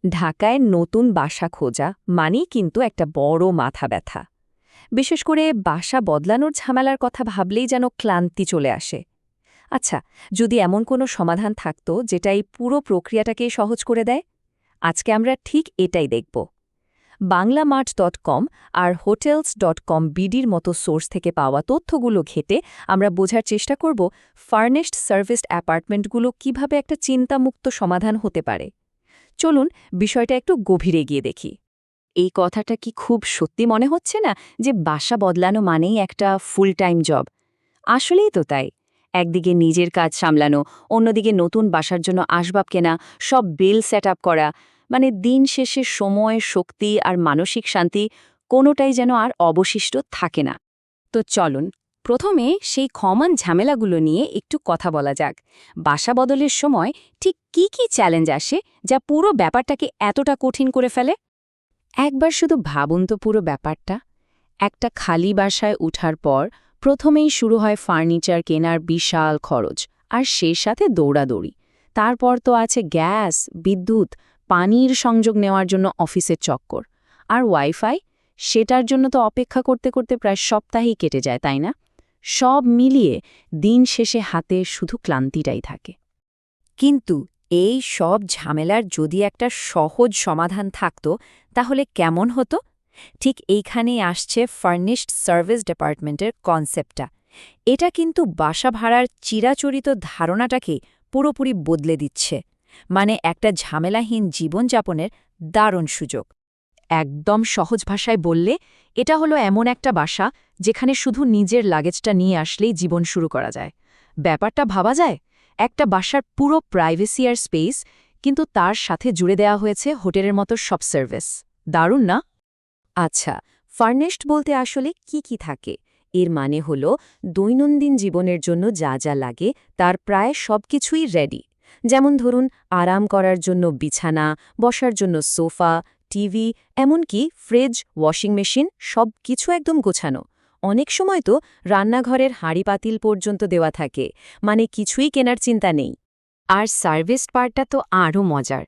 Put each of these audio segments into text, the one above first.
ঢাকায় নতুন বাসা খোঁজা মানেই কিন্তু একটা বড় মাথা ব্যথা। বিশেষ করে বাসা বদলানোর ঝামেলার কথা ভাবলেই যেন ক্লান্তি চলে আসে। আচ্ছা, যদি এমন কোনো সমাধান থাকত যেটা এই পুরো প্রক্রিয়াটাকে সহজ করে দেয়, আজকে আমরা ঠিক এটাই দেখব। বাংলামার্ট.কম আর hotels.com বিডির মতো সোর্স থেকে পাওয়া তথ্যগুলো ঘেঁটে আমরা বোঝার চেষ্টা করব ফার্নিশড সার্ভিসড অ্যাপার্টমেন্টগুলো কিভাবে একটা চিন্তামুক্ত সমাধান হতে পারে। চলুন বিষয়টা একটু গভীরে গিয়ে দেখি। এই কথাটা কি খুব সত্যি মনে হচ্ছে না যে বাসা বদলানো মানেই একটা ফুল টাইম জব? আসলেই তো তাই। একদিকে নিজের কাজ সামলানো, অন্যদিকে নতুন বাসার জন্য আসবাব কেনা, সব বিল সেট আপ করা, মানে দিন শেষে সময়, শক্তি আর মানসিক শান্তি কোনোটাই যেন আর অবশিষ্ট থাকে না। তো চলুন প্রথমে সেই কমন ঝামেলাগুলো নিয়ে একটু কথা বলা যাক। বাসা বদলের সময় ঠিক কি কি চ্যালেঞ্জ আসে যা পুরো ব্যাপারটাকে এতটা কঠিন করে ফেলে? একবার শুধু ভাবুন তো পুরো ব্যাপারটা। একটা খালি বাসায় উঠার পর প্রথমেই শুরু হয় ফার্নিচার কেনার বিশাল খরচ, আর সেই সাথে দৌড়াদৌড়ি। তারপর তো আছে গ্যাস, বিদ্যুৎ, পানির সংযোগ নেওয়ার জন্য অফিসের চক্কর, আর ওয়াইফাই, সেটার জন্য তো অপেক্ষা করতে করতে প্রায় সপ্তাহেই কেটে যায়, তাই না? সব মিলিয়ে দিন শেষে হাতে শুধু ক্লান্তিটাই থাকে। কিন্তু এই সব ঝামেলার যদি একটা সহজ সমাধান থাকত, তাহলে কেমন হতো? ঠিক এইখানেই আসছে ফার্নিশড সার্ভিস ডিপার্টমেন্টের কনসেপ্টটা। এটা কিন্তু বাসা ভাড়ার চিরাচরিত ধারণাটাকে পুরোপুরি বদলে দিচ্ছে। মানে একটা ঝামেলাহীন জীবনযাপনের দারুণ সুযোগ। একদম সহজ ভাষায় বললে, এটা হলো এমন একটা বাসা যেখানে শুধু নিজের লাগেজটা নিয়ে আসলেই জীবন শুরু করা যায়। ব্যাপারটা ভাবা যায়, একটা বাসার পুরো প্রাইভেসি আর স্পেস, কিন্তু তার সাথে জুড়ে দেওয়া হয়েছে হোটেলের মতো সব সার্ভিস। দারুণ না? আচ্ছা, ফার্নিশড বলতে আসলে কি কি থাকে? এর মানে হলো দৈনন্দিন জীবনের জন্য যা যা লাগে তার প্রায় সবকিছুই রেডি। যেমন ধরুন, আরাম করার জন্য বিছানা, বসার জন্য সোফা, টিভি, এমনকি ফ্রিজ, ওয়াশিং মেশিন, সব কিছু একদম গোছানো। অনেক সময় তো রান্নাঘরের হাঁড়ি পাতিল পর্যন্ত দেওয়া থাকে, মানে কিছুই কেনার চিন্তা নেই। আর সার্ভিস পার্টটা তো আরও মজার।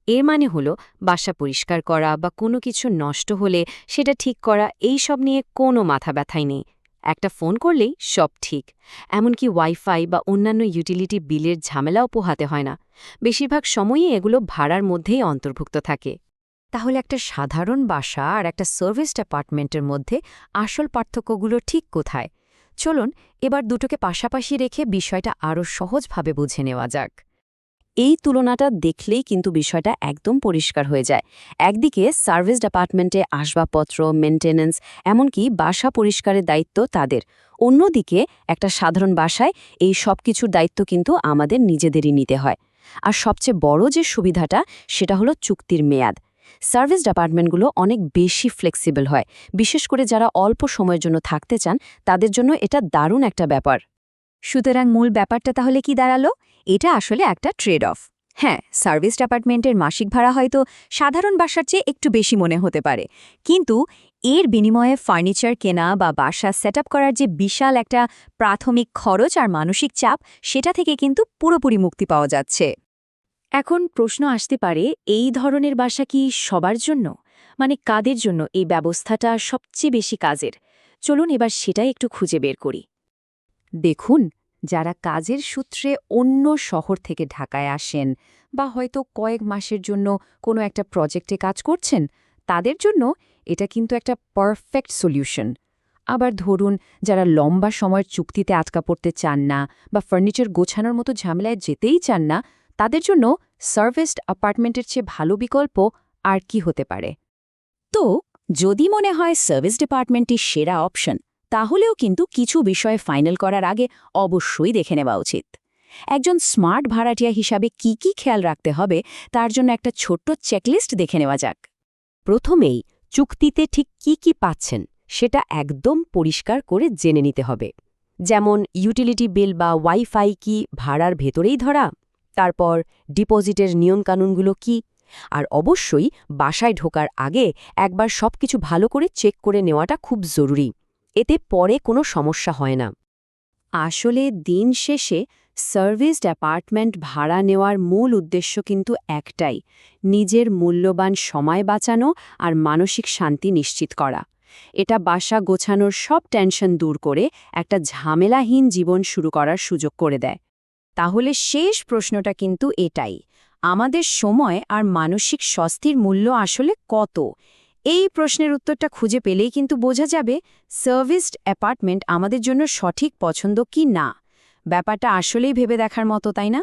এর মানে হলো বাসা পরিষ্কার করা বা কোনো কিছু নষ্ট হলে সেটা ঠিক করা, এই সব নিয়ে কোনো মাথা ব্যথাই নেই। একটা ফোন করলেই সব ঠিক। এমনকি ওয়াইফাই বা অন্যান্য ইউটিলিটি বিলের ঝামেলাও পোহাতে হয় না। বেশিরভাগ সময়ই এগুলো ভাড়ার মধ্যেই অন্তর্ভুক্ত থাকে। তাহলে একটা সাধারণ বাসা আর একটা সার্ভিস অ্যাপার্টমেন্টের মধ্যে আসল পার্থক্যগুলো ঠিক কোথায়? চলুন এবার দুটোকে পাশাপাশি রেখে বিষয়টা আরও সহজভাবে বুঝে নেওয়া যাক। এই তুলনাটা দেখলেই কিন্তু বিষয়টা একদম পরিষ্কার হয়ে যায়। একদিকে সার্ভিস ডিপার্টমেন্টে আসবাবপত্র, মেইনটেনেন্স, এমনকি বাসা পরিষ্কারের দায়িত্ব তাদের। অন্যদিকে একটা সাধারণ বাসায় এই সব কিছুর দায়িত্ব কিন্তু আমাদের নিজেদেরই নিতে হয়। আর সবচেয়ে বড় যে সুবিধাটা, সেটা হলো চুক্তির মেয়াদ। সার্ভিস ডিপার্টমেন্টগুলো অনেক বেশি ফ্লেক্সিবল হয়। বিশেষ করে যারা অল্প সময়ের জন্য থাকতে চান, তাদের জন্য এটা দারুণ একটা ব্যাপার। সুতরাং মূল ব্যাপারটা তাহলে কি দাঁড়ালো? এটা আসলে একটা ট্রেড অফ। হ্যাঁ, সার্ভিস ডিপার্টমেন্টের মাসিক ভাড়া হয়তো সাধারণ বাসার চেয়ে একটু বেশি মনে হতে পারে, কিন্তু এর বিনিময়ে ফার্নিচার কেনা বা বাসা সেট করার যে বিশাল একটা প্রাথমিক খরচ আর মানসিক চাপ, সেটা থেকে কিন্তু পুরোপুরি মুক্তি পাওয়া যাচ্ছে। এখন প্রশ্ন আসতে পারে, এই ধরনের বাসা কি সবার জন্য? মানে কাদের জন্য এই ব্যবস্থাটা সবচেয়ে বেশি কাজের? চলুন এবার সেটাই একটু খুঁজে বের করি। দেখুন, যারা কাজের সূত্রে অন্য শহর থেকে ঢাকায় আসেন বা হয়তো কয়েক মাসের জন্য কোনো একটা প্রজেক্টে কাজ করছেন, তাদের জন্য এটা কিন্তু একটা পারফেক্ট সলিউশন। আবার ধরুন, যারা লম্বা সময়ের চুক্তিতে আটকা পড়তে চান না বা ফার্নিচার গোছানোর মতো ঝামেলায় যেতেই চান না, তাদের জন্য সার্ভিসড অ্যাপার্টমেন্টের চেয়ে ভালো বিকল্প আর কি হতে পারে? তো যদি মনে হয় সার্ভিস ডিপার্টমেন্টই সেরা অপশন, তাহলেও কিন্তু কিছু বিষয়ে ফাইনাল করার আগে অবশ্যই দেখে নেওয়া উচিত। একজন স্মার্ট ভাড়াটিয়া হিসাবে কি কি খেয়াল রাখতে হবে, তার জন্য একটা ছোট্ট চেকলিস্ট দেখে নেওয়া যাক। প্রথমেই চুক্তিতে ঠিক কি কি পাচ্ছেন সেটা একদম পরিষ্কার করে জেনে নিতে হবে। যেমন ইউটিলিটি বিল বা ওয়াইফাই কি ভাড়ার ভেতরেই ধরা, তারপর ডিপোজিটের নিয়মকানুনগুলো কি, আর অবশ্যই বাসায় ঢোকার আগে একবার সবকিছু ভালো করে চেক করে নেওয়াটা খুব জরুরি। এতে পরে কোনো সমস্যা হয় না। আসলে দিন শেষে সার্ভিসড অ্যাপার্টমেন্ট ভাড়া নেওয়ার মূল উদ্দেশ্য কিন্তু একটাই, নিজের মূল্যবান সময় বাঁচানো আর মানসিক শান্তি নিশ্চিত করা। এটা বাসা গোছানোর সব টেনশন দূর করে একটা ঝামেলাহীন জীবন শুরু করার সুযোগ করে দেয়। তাহলে শেষ প্রশ্নটা কিন্তু এটাই, আমাদের সময় আর মানসিক স্বস্তির মূল্য আসলে কত? এই প্রশ্নের উত্তরটা খুঁজে পেলেই কিন্তু বোঝা যাবে সার্ভিসড অ্যাপার্টমেন্ট আমাদের জন্য সঠিক পছন্দ কি না। ব্যাপারটা আসলেই ভেবে দেখার মতো, তাই না?